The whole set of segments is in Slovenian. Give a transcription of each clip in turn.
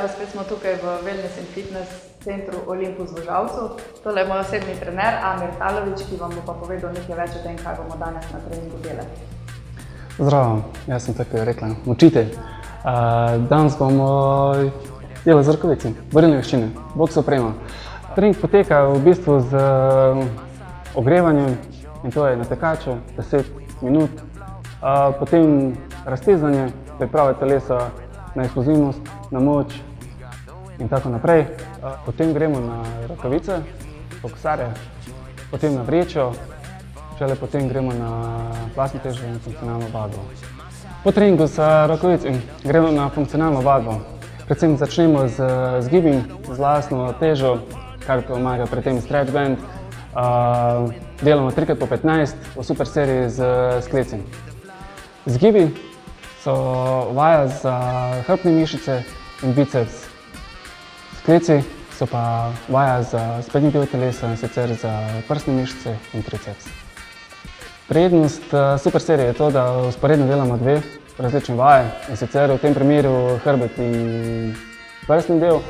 evo, spet smo tukaj v Wellness and Fitness centru Olympus v Žalcu. Tole je moj osebni trener Amir Talović, ki vam bo pa povedal nekaj več o tem, kaj bomo danes na treningu delali. Zdravo, jaz sem tako rekla, učitelj. Danes bomo delali z rokavici, borilne veščine, boks oprema. Trening poteka v bistvu z ogrevanjem in to je na tekaču 10 minut. Potem raztezanje, priprava telesa na eksplozivnost, na moč in tako naprej. Potem gremo na rokavice, boksarje, potem na vrečo, šele potem gremo na lastno težo in funkcionalno vadbo. Po treningu z rokavici gremo na funkcionalno vadbo. Predvsem začnemo z gibi, z lastno težo, kar pomaga pri tem stretch band. Delamo 3x15 v super seriji z skleci. Zgibi so vaja za hrbtne mišice in biceps. Skleci so pa vaja za sprednji del telesa, in sicer za prsne mišice in triceps. Prednost super serije je to, da vzporedno delamo dve različne vaje, in sicer v tem primeru hrbet in prsni del.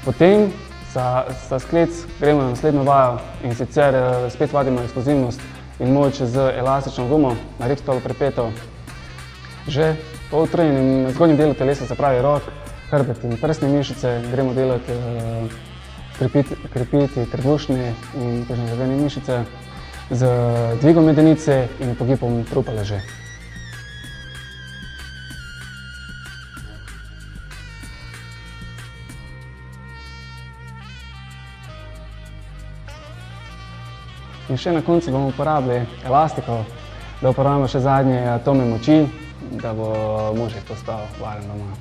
Potem za sklec gremo na naslednjo vajo in sicer spet vadimo eksplozivnost in moč z elastično gumo na ripstolu pripeto. Že po utrujenem zgornjem delu telesa, se pravi rok, hrbet in prsne mišice, gremo delati, krepiti trebušne in težne mišice z dvigom medenice in pogibom trupa leže. In še na koncu bomo uporabili elastiko, da uporabimo še zadnje atome moči, da bo možek postal varen doma.